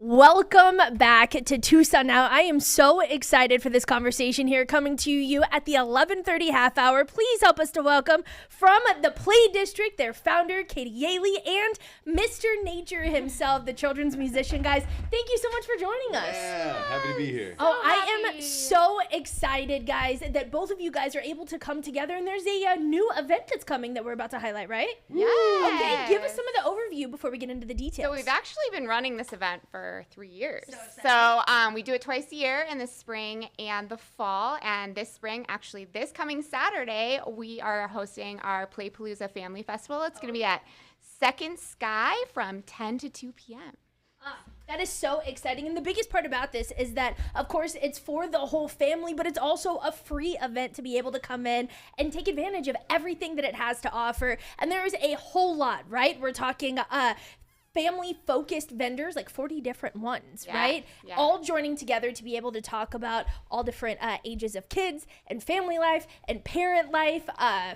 Welcome back to Tucson. Now, I am so excited for this conversation here coming to you at the 11:30 half hour. Please help us to welcome from the Play District, their founder, Katie Yaley, and Mr. Nature himself, the children's musician. Guys, thank you so much for joining us. Yeah, happy to be here. I am so excited, guys, that both of you guys are able to come together, and there's a new event that's coming that we're about to highlight, right? Yeah. Okay, give us some of the overview before we get into the details. So we've actually been running this event for 3 years. So we do it twice a year in the spring and the fall. And this spring, actually this coming Saturday, we are hosting our PlayPalooza Family Festival. It's going to be at Second Sky from 10 to 2 p.m. That is so exciting. And the biggest part about this is that, of course, it's for the whole family, but it's also a free event to be able to come in and take advantage of everything that it has to offer. And there is a whole lot, right? We're talking family-focused vendors, like 40 different ones, right? Yeah. All joining together to be able to talk about all different ages of kids and family life and parent life,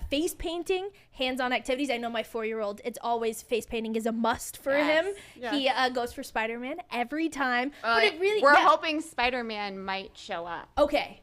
face painting, hands-on activities. I know my 4-year-old, it's always face painting is a must for him. Yes. He goes for Spider-Man every time. But it really, we're hoping Spider-Man might show up. Okay.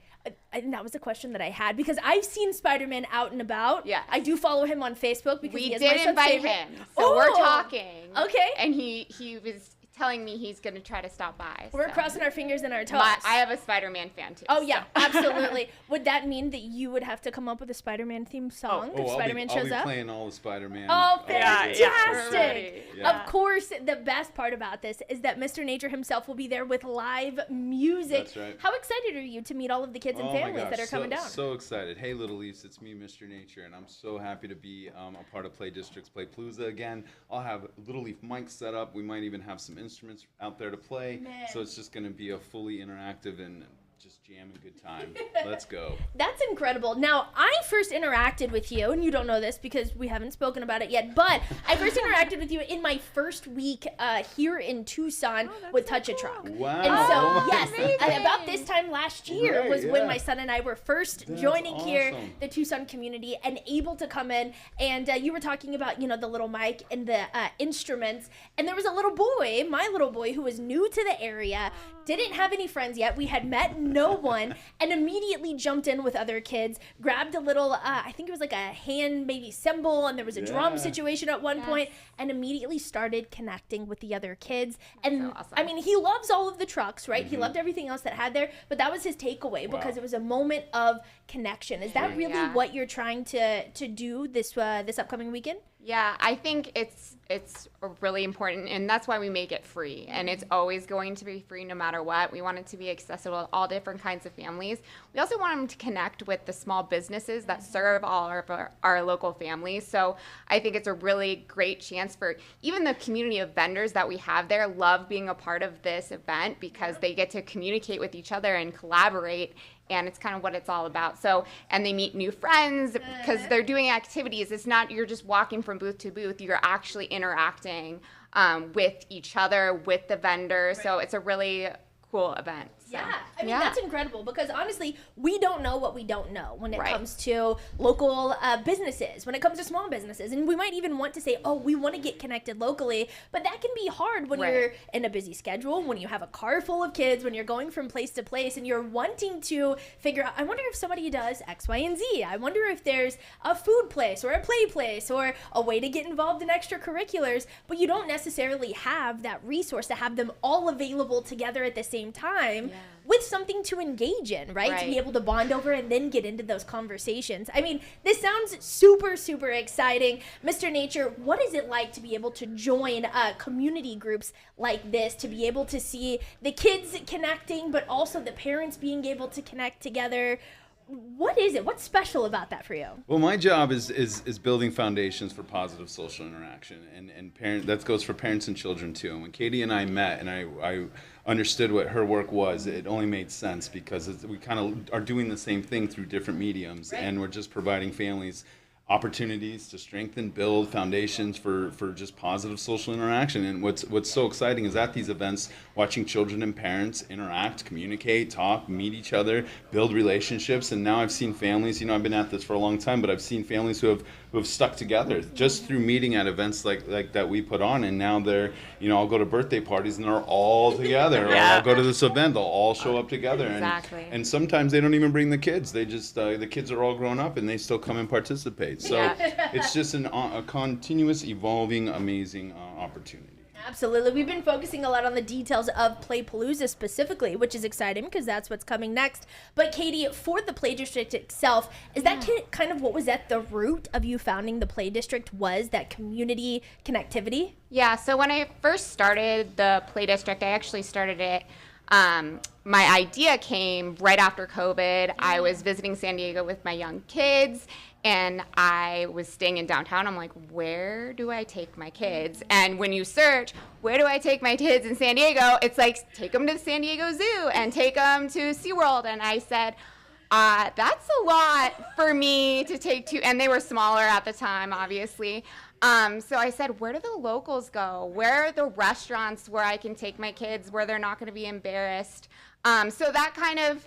And that was a question that I had because I've seen Spider-Man out and about. Yes. I do follow him on Facebook because We he is did my son's invite favorite. him, so we're Oh, talking. Okay. And he was telling me he's going to try to stop by. We're so. crossing our fingers and our toes. I have a Spider-Man fan too. Oh, yeah, so. absolutely. Would that mean that you would have to come up with a Spider-Man themed song if Spider-Man shows I'll be up? playing all the Spider-Man. Oh, videos. fantastic. Yeah. Of course, the best part about this is that Mr. Nature himself will be there with live music. That's right. How excited are you to meet all of the kids and Oh my families gosh, that are coming down? So excited. Hey, Little Leafs, it's me, Mr. Nature, and I'm so happy to be a part of Play District's PlayPalooza again. I'll have Little Leaf mics set up. We might even have some instruments out there to play. Man. So it's just going to be a fully interactive and just jamming good time. Let's go. That's incredible. Now, I first interacted with you, and you don't know this because we haven't spoken about it yet, but I first interacted with you in my first week here in Tucson with Touch a Truck. Wow. And so, yes, amazing. about this time last year Right, was when yeah. my son and I were first That's joining here, awesome. the Tucson community, and able to come in. And you were talking about, the little mic and the instruments. And there was a little boy, my little boy, who was new to the area, didn't have any friends yet. We had met no one, and immediately jumped in with other kids, grabbed a little, I think it was like a hand maybe cymbal, and there was a drum Yeah. situation at one point, and immediately started connecting with the other kids. And so awesome. I mean, he loves all of the trucks, right? He loved everything else that had there, but that was his takeaway because it was a moment of connection. Is that really Yeah. what you're trying to do this upcoming weekend? Yeah, I think it's really important, and that's why we make it free. And it's always going to be free no matter what. We want it to be accessible to all different kinds of families. We also want them to connect with the small businesses that serve all of our local families. So I think it's a really great chance for even the community of vendors that we have there love being a part of this event because they get to communicate with each other and collaborate. And it's kind of what it's all about. So, and they meet new friends because they're doing activities. It's not you're just walking from booth to booth. You're actually interacting with each other, with the vendor. So it's a really cool event. So, Yeah, I mean, that's incredible because honestly, we don't know what we don't know when it Right. comes to local businesses, when it comes to small businesses. And we might even want to say, oh, we want to get connected locally, but that can be hard when Right. you're in a busy schedule, when you have a car full of kids, when you're going from place to place and you're wanting to figure out, I wonder if somebody does X, Y, and Z. I wonder if there's a food place or a play place or a way to get involved in extracurriculars, but you don't necessarily have that resource to have them all available together at the same time. With something to engage in, right? To be Right. able to bond over and then get into those conversations. I mean, this sounds super, super exciting. Mr. Nature, what is it like to be able to join community groups like this, to be able to see the kids connecting, but also the parents being able to connect together? What is it? What's special about that for you? Well, my job is building foundations for positive social interaction, and that goes for parents and children too. And when Katie and I met, and I understood what her work was, it only made sense because we kind of are doing the same thing through different mediums, and we're just providing families opportunities to strengthen, build foundations for just positive social interaction. And what's so exciting is at these events, watching children and parents interact, communicate, talk, meet each other, build relationships. And now I've seen families, I've been at this for a long time, but I've seen families who have stuck together just through meeting at events like that we put on. And now they're, I'll go to birthday parties and they're all together. Or I'll go to this event, they'll all show up together. Exactly. And sometimes they don't even bring the kids. They just, the kids are all grown up and they still come and participate. So it's just a continuous, evolving, amazing opportunity. Absolutely. We've been focusing a lot on the details of PlayPalooza specifically, which is exciting because that's what's coming next. But Katie, for the Play District itself, is that kind of what was at the root of you founding the Play District, was that community connectivity? Yeah, so when I first started the Play District, I actually started it, my idea came right after COVID. I was visiting San Diego with my young kids, and I was staying in downtown. I'm like, where do I take my kids? And when you search, where do I take my kids in San Diego? It's like, take them to the San Diego Zoo and take them to SeaWorld. And I said, that's a lot for me to take to, and they were smaller at the time, obviously. So I said, where do the locals go? Where are the restaurants where I can take my kids where they're not going to be embarrassed? So that kind of,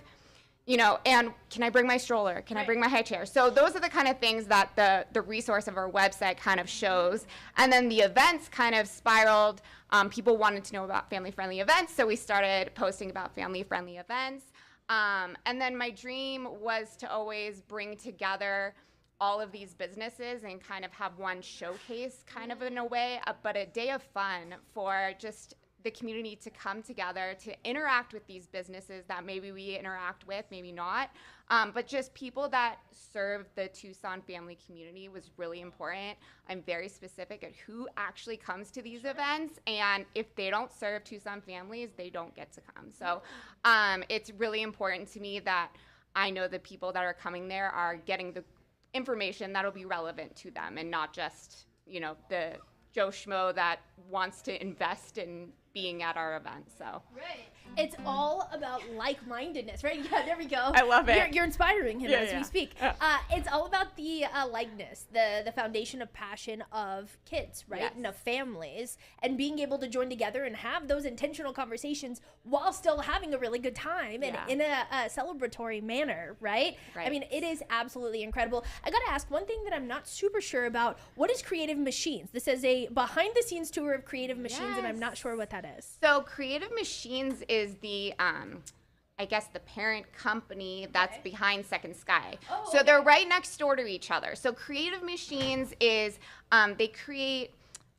and can I bring my stroller? Can I bring my high chair? So those are the kind of things that the resource of our website kind of shows. And then the events kind of spiraled. People wanted to know about family-friendly events, so we started posting about family-friendly events. And then my dream was to always bring together all of these businesses and kind of have one showcase kind of in a way, but a day of fun for just the community to come together to interact with these businesses that maybe we interact with, maybe not, but just people that serve the Tucson family community was really important. I'm very specific at who actually comes to these events, and if they don't serve Tucson families, they don't get to come. So it's really important to me that I know the people that are coming there are getting the information that'll be relevant to them, and not just, the Joe Schmo that wants to invest in being at our event. So right, it's all about like-mindedness, right? Yeah, there we go. I love it. You're inspiring him as we speak. It's all about the likeness, the foundation of passion of kids, right? Yes. And of families, and being able to join together and have those intentional conversations while still having a really good time and in a celebratory manner, right? I mean, it is absolutely incredible. I gotta ask one thing that I'm not super sure about. What is Creative Machines? This is a behind-the-scenes tour of Creative Machines, and I'm not sure what that is. So Creative Machines is the, I guess, the parent company that's behind Second Sky. Oh, so they're right next door to each other. So Creative Machines is, they create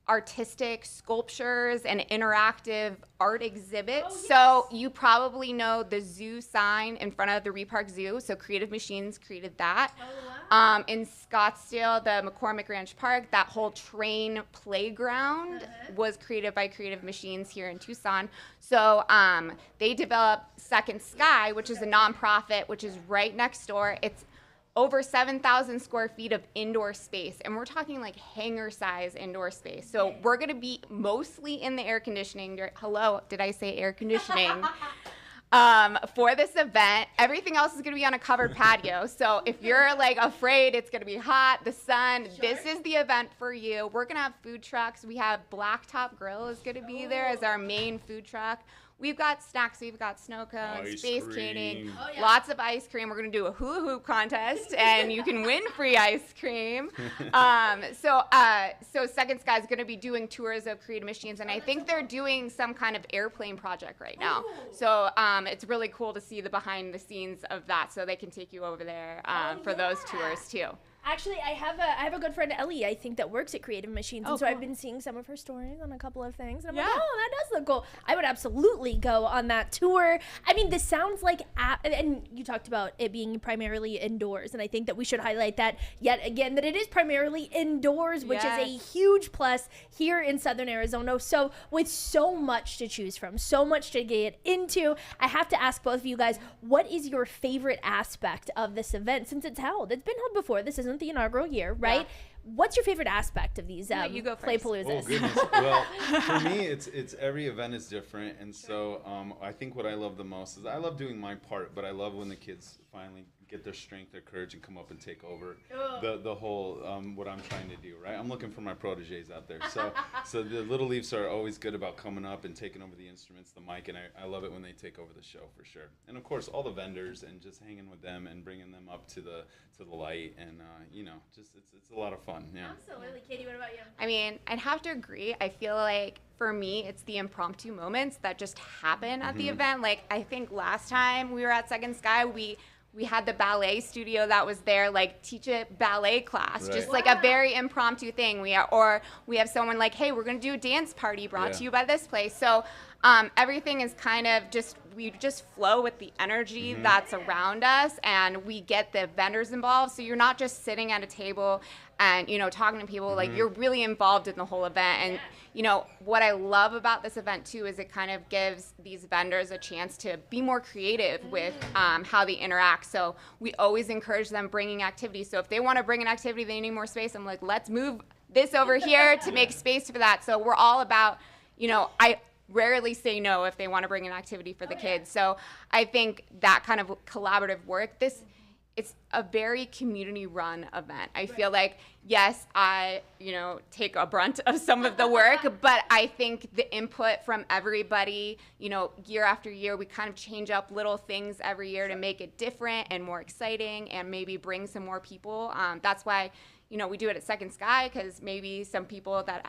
artistic sculptures and interactive art exhibits. Oh, yes. So you probably know the zoo sign in front of the Repark Zoo. So Creative Machines created that. Oh, wow. In Scottsdale, the McCormick Ranch Park, that whole train playground was created by Creative Machines here in Tucson. So they developed Second Sky, which is a nonprofit, which is right next door. It's over 7,000 square feet of indoor space, and we're talking like hangar size indoor space. So we're gonna be mostly in the air conditioning. Hello, did I say air conditioning? For this event. Everything else is gonna be on a covered patio. So if you're like afraid it's gonna be hot, the sun, this is the event for you. We're gonna have food trucks. We have Blacktop Grill is gonna be there as our main food truck. We've got snacks, we've got snow cones, space skating, lots of ice cream. We're gonna do a hula hoop contest, and you can win free ice cream. So Second Sky is gonna be doing tours of Creative Machines, and I think they're doing some kind of airplane project right now. So it's really cool to see the behind the scenes of that, so they can take you over there for those tours too. Actually, I have a good friend, Ellie, I think, that works at Creative Machines, and so I've been seeing some of her stories on a couple of things, and I'm like, oh, that does look cool. I would absolutely go on that tour. I mean, this sounds like, and you talked about it being primarily indoors, and I think that we should highlight that yet again, that it is primarily indoors, which is a huge plus here in Southern Arizona. So with so much to choose from, so much to get into, I have to ask both of you guys, what is your favorite aspect of this event since it's held? It's been held before. This isn't the inaugural year, right? What's your favorite aspect of these you go first. PlayPaloozas? Oh goodness! Well, for me, it's every event is different, and so I think what I love the most is I love doing my part, but I love when the kids finally get their strength, their courage, and come up and take over Ugh. the whole what I'm trying to do, right? I'm looking for my proteges out there. So the Little Leafs are always good about coming up and taking over the instruments, the mic, and I love it when they take over the show for sure. And of course, all the vendors and just hanging with them and bringing them up to the light, and just it's a lot of fun. Yeah. Absolutely. Katie, what about you? I mean, I'd have to agree. I feel like for me, it's the impromptu moments that just happen at the event. Like, I think last time we were at Second Sky, we had the ballet studio that was there, like, teach a ballet class, Right. just like a very impromptu thing. We have someone like, hey, we're going to do a dance party brought to you by this place. So everything is kind of we just flow with the energy that's around us, and we get the vendors involved. So you're not just sitting at a table and, talking to people, like, you're really involved in the whole event. And, what I love about this event too is it kind of gives these vendors a chance to be more creative with how they interact. So we always encourage them bringing activities. So if they want to bring an activity, they need more space. I'm like, let's move this over here to make space for that. So we're all about, I rarely say no if they want to bring an activity for the kids. So I think that kind of collaborative work, it's a very community-run event. I feel like, yes, I, take a brunt of some of the work, but I think the input from everybody, year after year, we kind of change up little things every year to make it different and more exciting and maybe bring some more people. That's why, we do it at Second Sky, because maybe some people that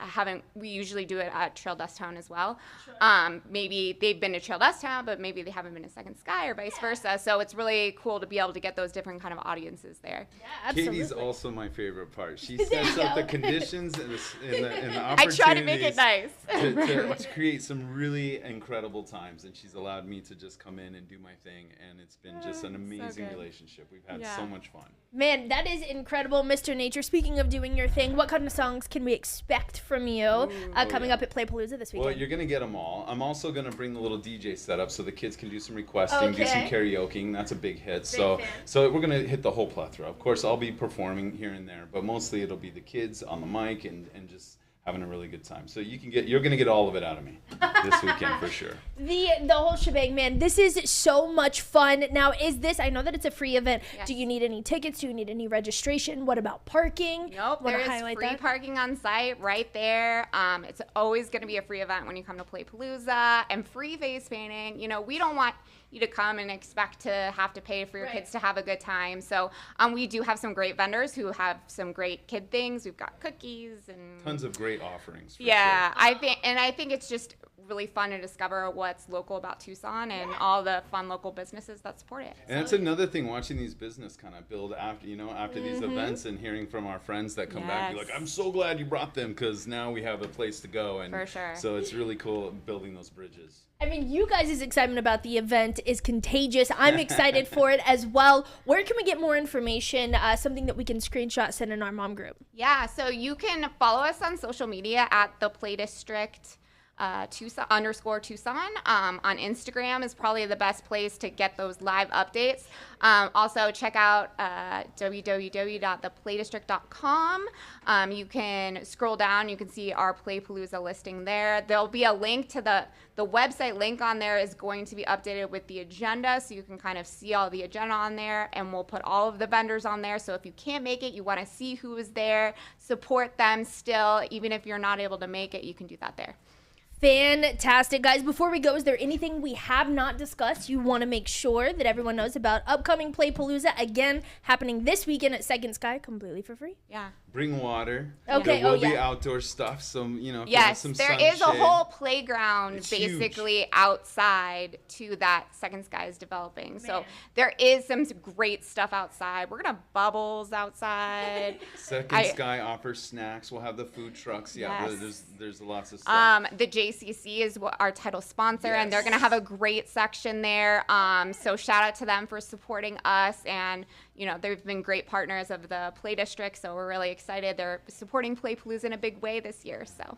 we usually do it at Trail Dust Town as well. Sure. Maybe they've been to Trail Dust Town, but maybe they haven't been to Second Sky or vice versa. So it's really cool to be able to get those different kind of audiences there. Yeah, absolutely. Katie's also my favorite part. She sets up the conditions and the opportunities. I try to make it nice. to create some really incredible times, and she's allowed me to just come in and do my thing, and it's been just an amazing relationship. We've had so much fun. Man, that is incredible, Mr. Nature. Speaking of doing your thing, what kind of songs can we expect from you coming up at PlayPalooza this weekend? Well, you're going to get them all. I'm also going to bring the little DJ setup so the kids can do some requesting, do some karaokeing. That's a big hit. So we're going to hit the whole plethora. Of course, I'll be performing here and there, but mostly it'll be the kids on the mic and just having a really good time. So you're going to get all of it out of me this weekend for sure. The whole shebang, man. This is so much fun. Now, I know that it's a free event. Yes. Do you need any tickets? Do you need any registration? What about parking? Nope, there is free parking on site right there. It's always going to be a free event when you come to PlayPalooza, and free face painting. We don't want you to come and expect to have to pay for your kids to have a good time. So we do have some great vendors who have some great kid things. We've got cookies and tons of great offerings. For sure. I think it's just really fun to discover what's local about Tucson and all the fun local businesses that support it. And that's another thing, watching these business kind of build after these events, and hearing from our friends that come back, be like, I'm so glad you brought them, because now we have a place to go. And for sure. So it's really cool building those bridges. I mean, you guys' excitement about the event is contagious. I'm excited for it as well. Where can we get more information? Something that we can screenshot, send in our mom group. Yeah, so you can follow us on social media at the Play District Tucson _Tucson. On Instagram is probably the best place to get those live updates. Also check out www.theplaydistrict.com. You can scroll down, you can see our PlayPalooza listing there. There'll be a link to the website link on there is going to be updated with the agenda, so you can kind of see all the agenda on there, and we'll put all of the vendors on there. So if you can't make it, you want to see who is there, support them still, even if you're not able to make it, you can do that there. Fantastic. Guys, before we go, is there anything we have not discussed you want to make sure that everyone knows about upcoming PlayPalooza, again, happening this weekend at Second Sky, completely for free? Yeah. Bring water. Okay. There will be outdoor stuff. Some, yes, some there sunshade. is a whole playground It's basically huge. outside to that Second Sky is developing. So there is some great stuff outside. We're gonna have bubbles outside. Second Sky offers snacks. We'll have the food trucks. Yeah, Yes. there's lots of stuff. The JCC is our title sponsor, and they're gonna have a great section there. So shout out to them for supporting us, and they've been great partners of the Play District. So we're really excited. They're supporting PlayPalooza in a big way this year. So.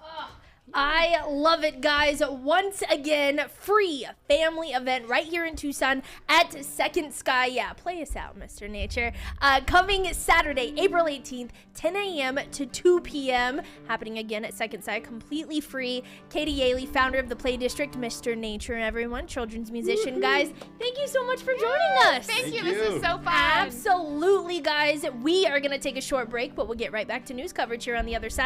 I love it, guys. Once again, free family event right here in Tucson at Second Sky. Yeah, play us out, Mr. Nature. Coming Saturday, April 18th, 10 a.m. to 2 p.m. Happening again at Second Sky, completely free. Katie Yaley, founder of the Play District, Mr. Nature, everyone, children's musician. Guys, thank you so much for joining us. Thank you. you. This is so fun. Absolutely, guys. We are going to take a short break, but we'll get right back to news coverage here on the other side.